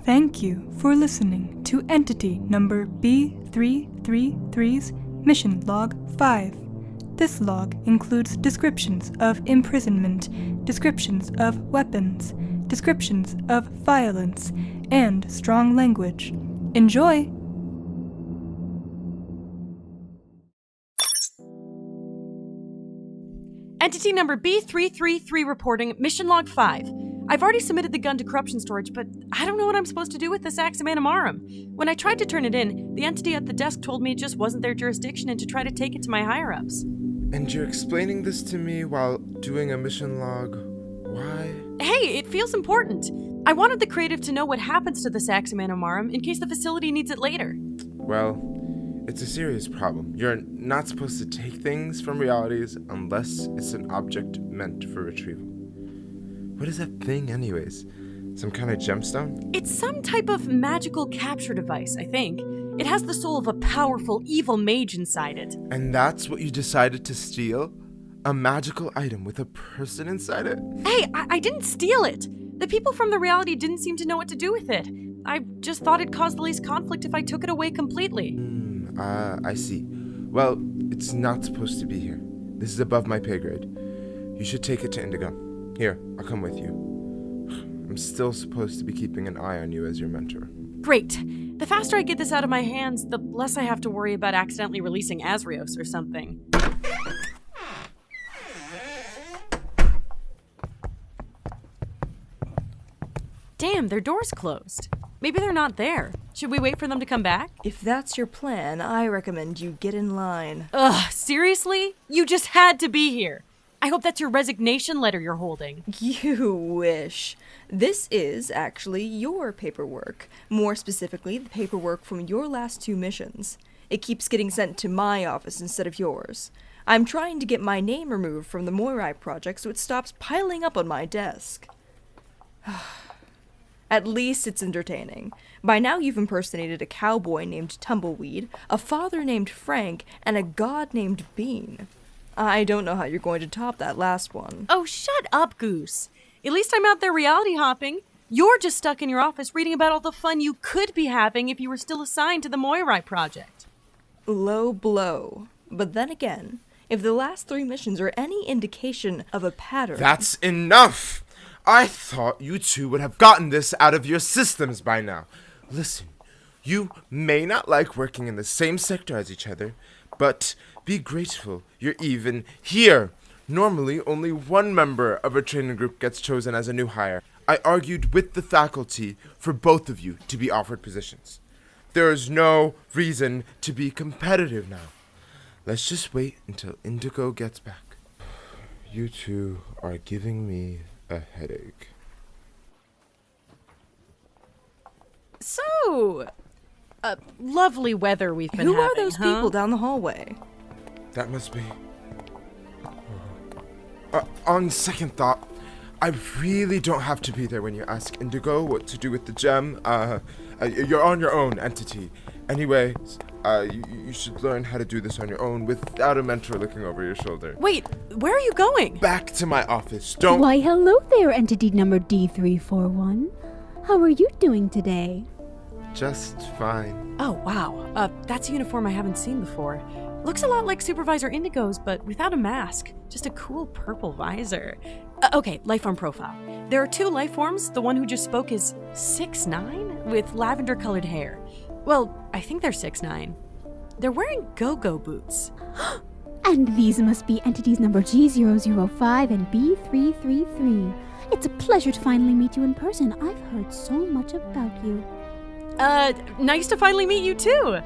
Thank you for listening to Entity Number B333's Mission Log 5. This log includes descriptions of imprisonment, descriptions of weapons, descriptions of violence, and strong language. Enjoy! Entity number B333 reporting Mission Log 5. I've already submitted the gun to corruption storage, but I don't know what I'm supposed to do with the Saxum Animarum. When I tried to turn it in, the entity at the desk told me it just wasn't their jurisdiction and to try to take it to my higher-ups. And you're explaining this to me while doing a mission log? Why? Hey, it feels important. I wanted the creative to know what happens to the Saxum Animarum in case the facility needs it later. Well, it's a serious problem. You're not supposed to take things from realities unless it's an object meant for retrieval. What is that thing anyways? Some kind of gemstone? It's some type of magical capture device, I think. It has the soul of a powerful, evil mage inside it. And that's what you decided to steal? A magical item with a person inside it? Hey, I didn't steal it. The people from the reality didn't seem to know what to do with it. I just thought it'd cause the least conflict if I took it away completely. I see. Well, it's not supposed to be here. This is above my pay grade. You should take it to Indigo. Here, I'll come with you. I'm still supposed to be keeping an eye on you as your mentor. Great. The faster I get this out of my hands, the less I have to worry about accidentally releasing Azrios or something. Damn, their door's closed. Maybe they're not there. Should we wait for them to come back? If that's your plan, I recommend you get in line. Ugh, seriously? You just had to be here. I hope that's your resignation letter you're holding. You wish. This is actually your paperwork. More specifically, the paperwork from your last 2 missions. It keeps getting sent to my office instead of yours. I'm trying to get my name removed from the Moirai project so it stops piling up on my desk. At least it's entertaining. By now you've impersonated a cowboy named Tumbleweed, a father named Frank, and a god named Bean. I don't know how you're going to top that last one. Oh, shut up, Goose. At least I'm out there reality hopping. You're just stuck in your office reading about all the fun you could be having if you were still assigned to the Moirai project. Low blow. But then again, if the last 3 missions are any indication of a pattern... That's enough! I thought you two would have gotten this out of your systems by now. Listen, you may not like working in the same sector as each other, but be grateful you're even here. Normally, only one member of a training group gets chosen as a new hire. I argued with the faculty for both of you to be offered positions. There is no reason to be competitive now. Let's just wait until Indigo gets back. You two are giving me a headache. So, lovely weather we've been having, Who are those people down the hallway? That must be... on second thought, I really don't have to be there when you ask Indigo what to do with the gem. You're on your own, entity. Anyways, you should learn how to do this on your own without a mentor looking over your shoulder. Wait, where are you going? Back to my office. Don't... Why, hello there, entity number D341. How are you doing today? Just fine. Oh, wow. That's a uniform I haven't seen before. Looks a lot like Supervisor Indigo's, but without a mask. Just a cool purple visor. Okay, lifeform profile. There are 2 lifeforms. The one who just spoke is 6'9", with lavender-colored hair. Well, I think they're 6'9". They're wearing go-go boots. And these must be entities number G005 and B333. It's a pleasure to finally meet you in person. I've heard so much about you. Nice to finally meet you too.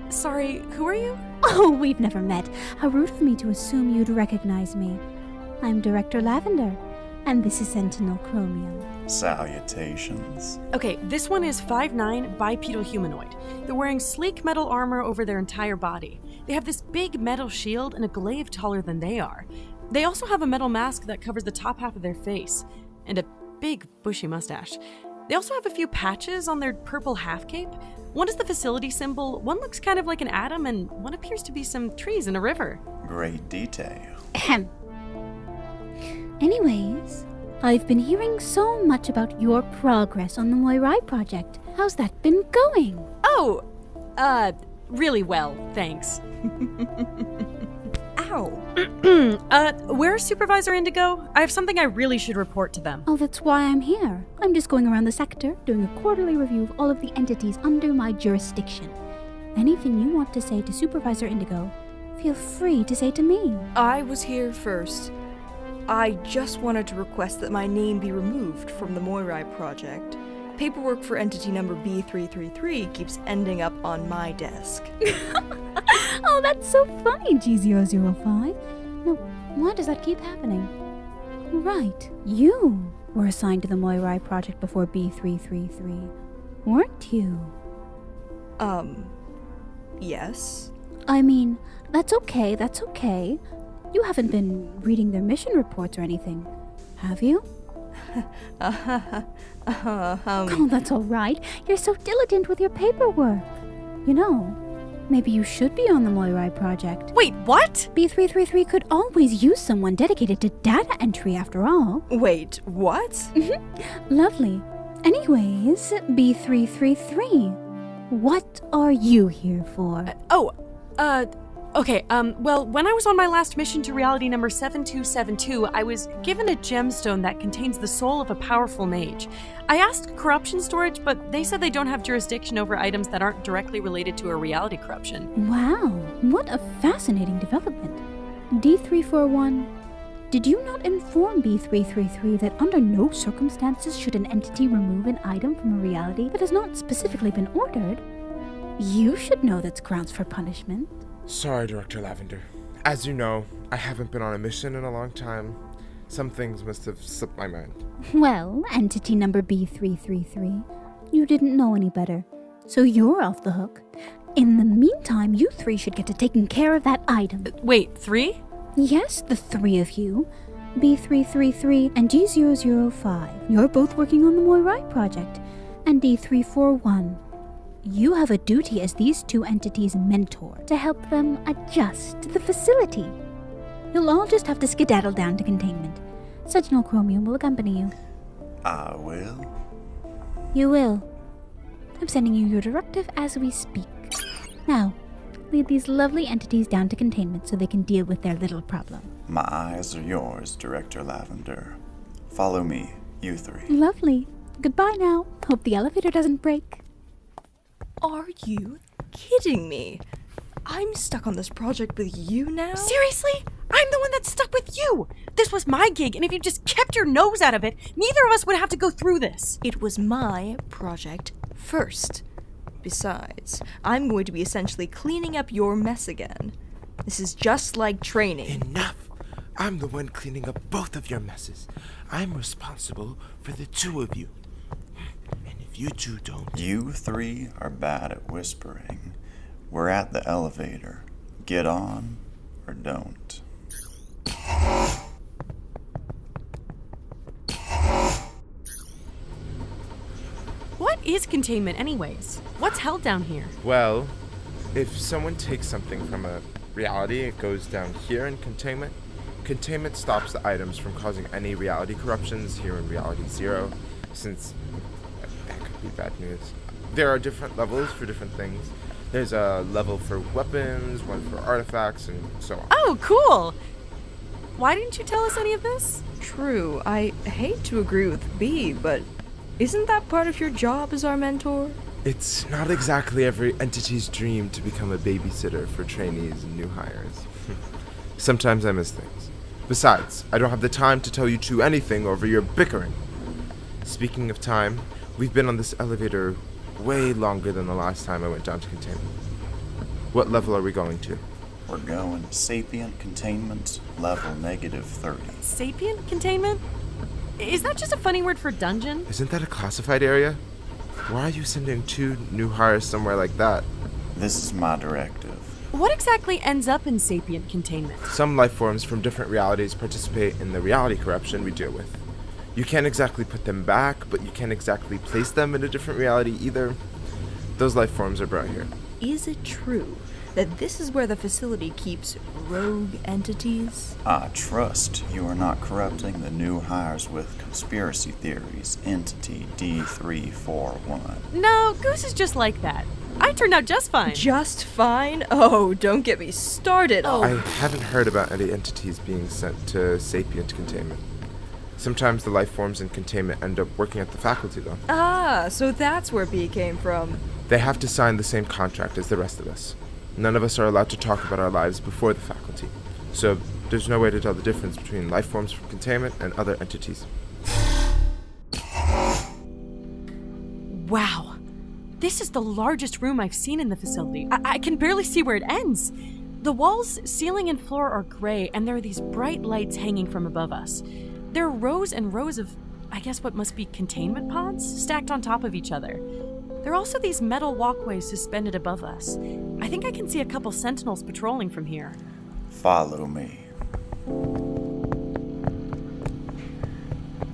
Sorry, who are you? Oh, we've never met. How rude of me to assume you'd recognize me. I'm Director Lavender, and this is Sentinel Chromium. Salutations. Okay, this one is 5'9", bipedal humanoid. They're wearing sleek metal armor over their entire body. They have this big metal shield and a glaive taller than they are. They also have a metal mask that covers the top half of their face, and a big bushy mustache. They also have a few patches on their purple half cape. One is the facility symbol, one looks kind of like an atom, and one appears to be some trees in a river. Great detail. Ahem. Anyways, I've been hearing so much about your progress on the Moirai project. How's that been going? Oh, really well, thanks. Ow. Where's Supervisor Indigo? I have something I really should report to them. Oh, that's why I'm here. I'm just going around the sector, doing a quarterly review of all of the entities under my jurisdiction. Anything you want to say to Supervisor Indigo, feel free to say to me. I was here first. I just wanted to request that my name be removed from the Moirai project. Paperwork for entity number B333 keeps ending up on my desk. Oh, that's so funny, G005. Now, why does that keep happening? Right, you were assigned to the Moirai project before B333, weren't you? Yes? I mean, that's okay. You haven't been reading their mission reports or anything, have you? Oh, that's all right. You're so diligent with your paperwork. You know, maybe you should be on the Moirai project. Wait, what? B333 could always use someone dedicated to data entry after all. Wait, what? Lovely. Anyways, B333, what are you here for? Okay, well, when I was on my last mission to reality number 7272, I was given a gemstone that contains the soul of a powerful mage. I asked corruption storage, but they said they don't have jurisdiction over items that aren't directly related to a reality corruption. Wow, what a fascinating development. D341, did you not inform B333 that under no circumstances should an entity remove an item from a reality that has not specifically been ordered? You should know that's grounds for punishment. Sorry, Director Lavender. As you know, I haven't been on a mission in a long time. Some things must have slipped my mind. Well, entity number B333, you didn't know any better, so you're off the hook. In the meantime, you three should get to taking care of that item. Wait, 3? Yes, the three of you. B333 and G005. You're both working on the Moirai project. And D341. You have a duty as these two entities' mentor to help them adjust to the facility. You'll all just have to skedaddle down to containment. Sentinel Chromium will accompany you. I will. You will. I'm sending you your directive as we speak. Now, lead these lovely entities down to containment so they can deal with their little problem. My eyes are yours, Director Lavender. Follow me, you three. Lovely. Goodbye now. Hope the elevator doesn't break. Are you kidding me? I'm stuck on this project with you now? Seriously? I'm the one that's stuck with you! This was my gig, and if you just kept your nose out of it, neither of us would have to go through this. It was my project first. Besides, I'm going to be essentially cleaning up your mess again. This is just like training. Enough! I'm the one cleaning up both of your messes. I'm responsible for the two of you. And if you two don't... You three are bad at whispering. We're at the elevator. Get on or don't. What is containment anyways? What's held down here? Well, if someone takes something from a reality, it goes down here in containment. Containment stops the items from causing any reality corruptions here in Reality 0, since that could be bad news. There are different levels for different things. There's a level for weapons, one for artifacts, and so on. Oh, cool! Why didn't you tell us any of this? True, I hate to agree with B, but isn't that part of your job as our mentor? It's not exactly every entity's dream to become a babysitter for trainees and new hires. Sometimes I miss things. Besides, I don't have the time to tell you two anything over your bickering. Speaking of time, we've been on this elevator way longer than the last time I went down to containment. What level are we going to? We're going Sapient Containment, level -30. Sapient containment? Is that just a funny word for dungeon? Isn't that a classified area? Why are you sending two new hires somewhere like that? This is my directive. What exactly ends up in sapient containment? Some life forms from different realities participate in the reality corruption we deal with. You can't exactly put them back, but you can't exactly place them in a different reality either. Those life forms are brought here. Is it true that this is where the facility keeps rogue entities? I trust you are not corrupting the new hires with conspiracy theories, Entity D341. No, Goose is just like that. I turned out just fine. Just fine? Oh, don't get me started. I haven't heard about any entities being sent to sapient containment. Sometimes the life forms in containment end up working at the faculty, though. Ah, so that's where B came from. They have to sign the same contract as the rest of us. None of us are allowed to talk about our lives before the faculty. So there's no way to tell the difference between life forms from containment and other entities. Wow. This is the largest room I've seen in the facility. I can barely see where it ends. The walls, ceiling, and floor are gray, and there are these bright lights hanging from above us. There are rows and rows of, I guess what must be containment pods, stacked on top of each other. There are also these metal walkways suspended above us. I think I can see a couple sentinels patrolling from here. Follow me.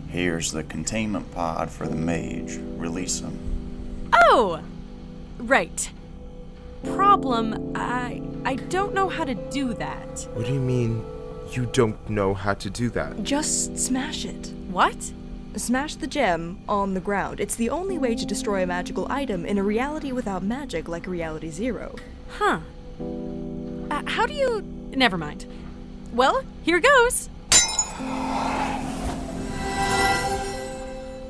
Here's the containment pod for the mage. Release him. Oh! Right. Problem, I don't know how to do that. What do you mean you don't know how to do that? Just smash it. What? Smash the gem on the ground. It's the only way to destroy a magical item in a reality without magic like Reality Zero. Huh. How do you... Never mind. Well, here goes.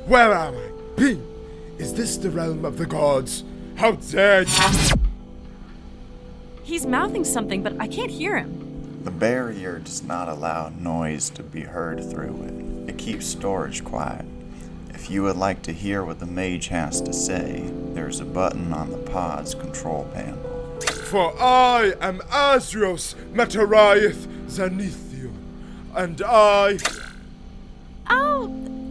Where am I? B! Is this the realm of the gods? How dare you! He's mouthing something, but I can't hear him. The barrier does not allow noise to be heard through it. It keeps storage quiet. If you would like to hear what the mage has to say, there's a button on the pod's control panel. For I am Azrios, Meteriath, Zinethion, and I... I'll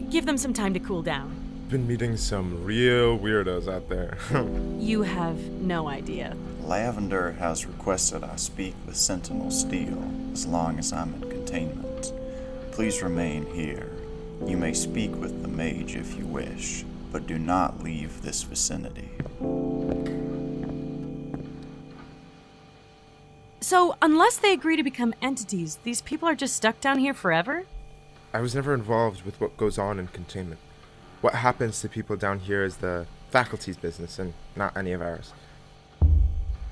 give them some time to cool down. Been meeting some real weirdos out there. You have no idea. Lavender has requested I speak with Sentinel Steel as long as I'm in containment. Please remain here. You may speak with the mage if you wish, but do not leave this vicinity. So, unless they agree to become entities, these people are just stuck down here forever? I was never involved with what goes on in containment. What happens to people down here is the faculty's business and not any of ours.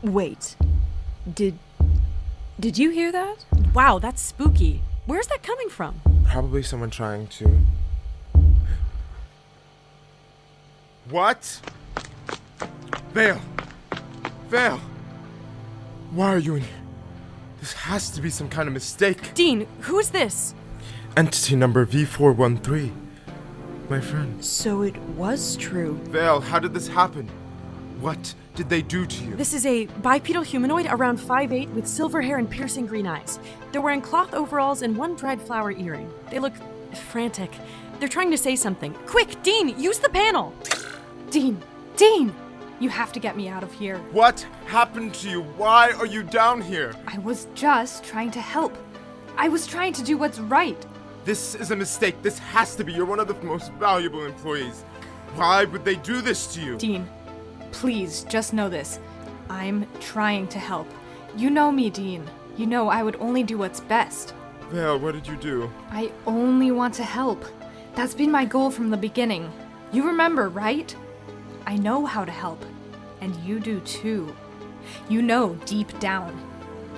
Wait. Did you hear that? Wow, that's spooky. Where's that coming from? Probably someone trying to... What? Vale! Vale! Why are you in here? This has to be some kind of mistake. Dean, who is this? Entity number V413. My friend. So it was true. Vale, how did this happen? What did they do to you? This is a bipedal humanoid around 5'8" with silver hair and piercing green eyes. They're wearing cloth overalls and one dried flower earring. They look frantic. They're trying to say something. Quick, Dean, use the panel! Dean! You have to get me out of here. What happened to you? Why are you down here? I was just trying to help. I was trying to do what's right. This is a mistake. This has to be. You're one of the most valuable employees. Why would they do this to you? Dean, please, just know this. I'm trying to help. You know me, Dean. You know I would only do what's best. Vale, what did you do? I only want to help. That's been my goal from the beginning. You remember, right? I know how to help. And you do too. You know deep down.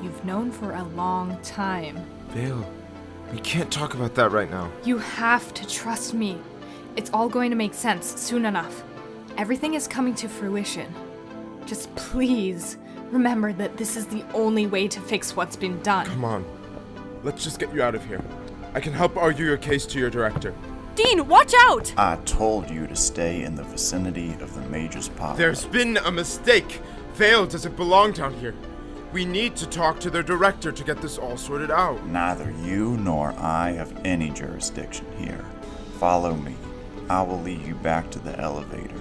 You've known for a long time. Vale, we can't talk about that right now. You have to trust me. It's all going to make sense soon enough. Everything is coming to fruition. Just please remember that this is the only way to fix what's been done. Come on. Let's just get you out of here. I can help argue your case to your director. Dean, watch out! I told you to stay in the vicinity of the mage's pod. There's been a mistake. Vale doesn't belong down here. We need to talk to their director to get this all sorted out. Neither you nor I have any jurisdiction here. Follow me. I will lead you back to the elevator.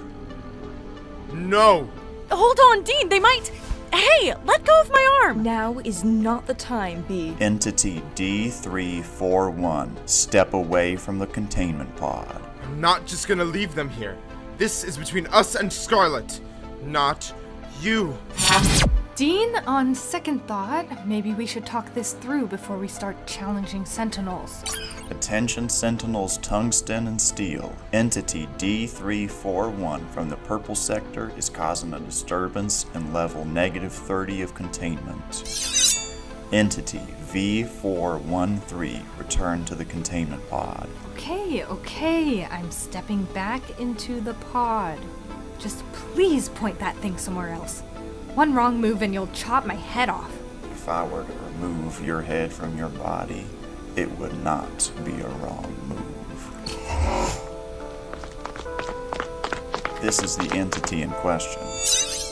No! Hold on, Dean, they might... Hey, let go of my arm! Now is not the time, B. Entity D341, step away from the containment pod. I'm not just gonna leave them here. This is between us and Scarlet, not you. Dean, on second thought, maybe we should talk this through before we start challenging Sentinels. Attention Sentinels Tungsten and Steel. Entity D341 from the purple sector is causing a disturbance in level -30 of containment. Entity V413 return to the containment pod. Okay, I'm stepping back into the pod. Just please point that thing somewhere else. One wrong move and you'll chop my head off. If I were to remove your head from your body, it would not be a wrong move. This is the entity in question.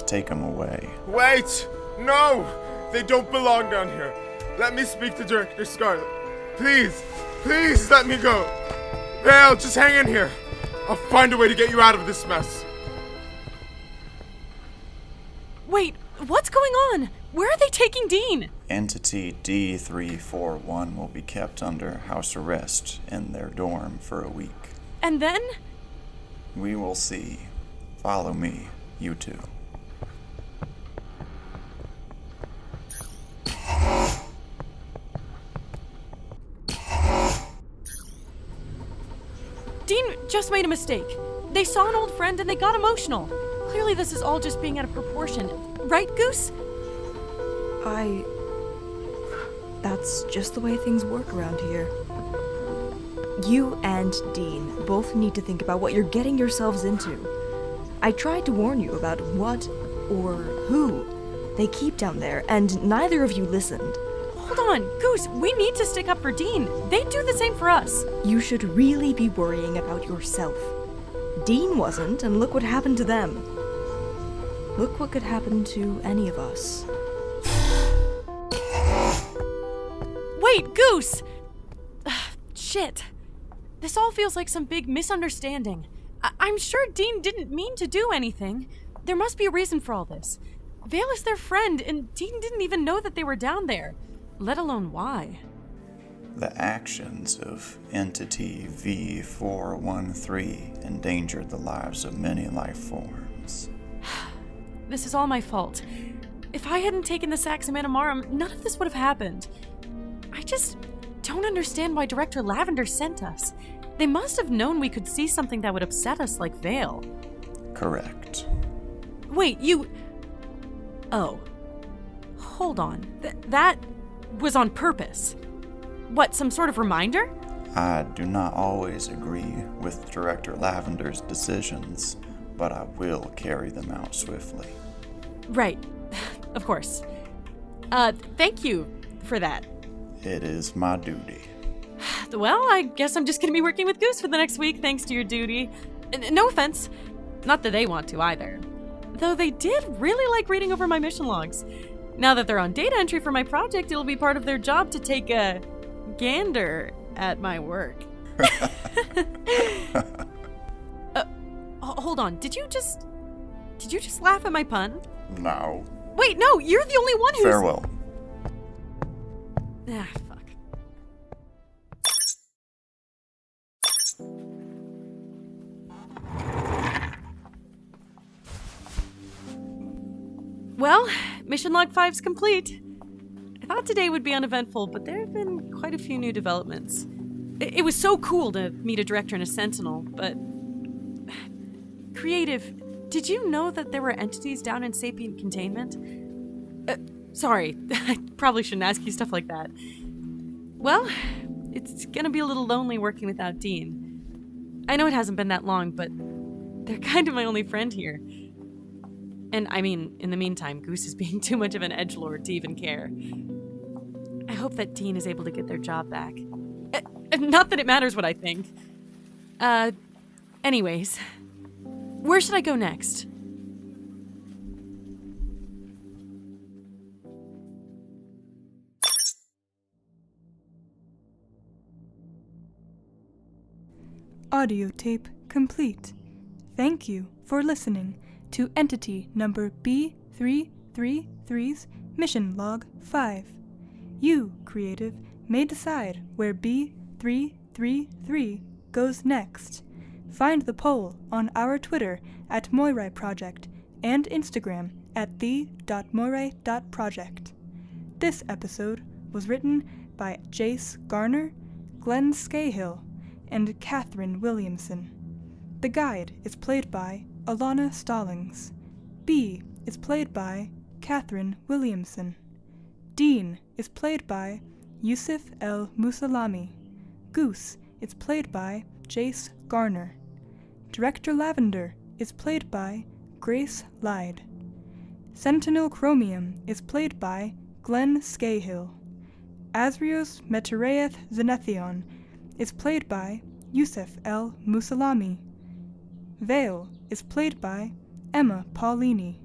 Take him away. Wait! No! They don't belong down here. Let me speak to Director Scarlet. Please let me go. Vale, just hang in here. I'll find a way to get you out of this mess. Wait, what's going on? Where are they taking Dean? Entity D341 will be kept under house arrest in their dorm for a week. And then? We will see. Follow me, you two. Dean just made a mistake. They saw an old friend and they got emotional. Clearly this is all just being out of proportion. Right, Goose? That's just the way things work around here. You and Dean both need to think about what you're getting yourselves into. I tried to warn you about what or who they keep down there, and neither of you listened. Hold on, Goose, we need to stick up for Dean. They'd do the same for us. You should really be worrying about yourself. Dean wasn't, and look what happened to them. Look what could happen to any of us. Wait, Goose! Shit. This all feels like some big misunderstanding. I'm sure Dean didn't mean to do anything. There must be a reason for all this. Vale is their friend, and Dean didn't even know that they were down there, let alone why. The actions of Entity V413 endangered the lives of many life forms. This is all my fault. If I hadn't taken the Saxum Animarum, none of this would have happened. I just don't understand why Director Lavender sent us. They must have known we could see something that would upset us like Vale. Correct. Wait, you... Oh. Hold on. That was on purpose. What, some sort of reminder? I do not always agree with Director Lavender's decisions, but I will carry them out swiftly. Right. Of course. Thank you for that. It is my duty. Well, I guess I'm just gonna be working with Goose for the next week, thanks to your duty. No offense. Not that they want to either. Though they did really like reading over my mission logs. Now that they're on data entry for my project, it'll be part of their job to take a gander at my work. Hold on, did you just laugh at my pun? No. Wait, no, you're the only one who's... Farewell. Ah, fuck. Well, mission log 5's complete. I thought today would be uneventful, but there have been quite a few new developments. It was so cool to meet a director and a sentinel, but... Creative, did you know that there were entities down in Sapient Containment? Sorry, I probably shouldn't ask you stuff like that. Well, it's gonna be a little lonely working without Dean. I know it hasn't been that long, but they're kind of my only friend here. And I mean, in the meantime, Goose is being too much of an edgelord to even care. I hope that Dean is able to get their job back. Not that it matters what I think. Anyways, where should I go next? Audio tape complete. Thank you for listening to Entity number B333's Mission Log 5. You, Creative, may decide where B333 goes next. Find the poll on our Twitter at Moirai Project and Instagram at the.moirai.project. This episode was written by Jayce Garner, Glen Skahill, and Katherine Williamson. The guide is played by Alana Stallings. B is played by Katherine Williamson. Dean is played by Youssef Mosalami. Goose is played by Jayce Garner. Director Lavender is played by Grace Lyde. Sentinel Chromium is played by Glen Skahill. Azrios Meteriath Zinethion is played by Youssef Mosalami. Vale is played by Emma Paulini.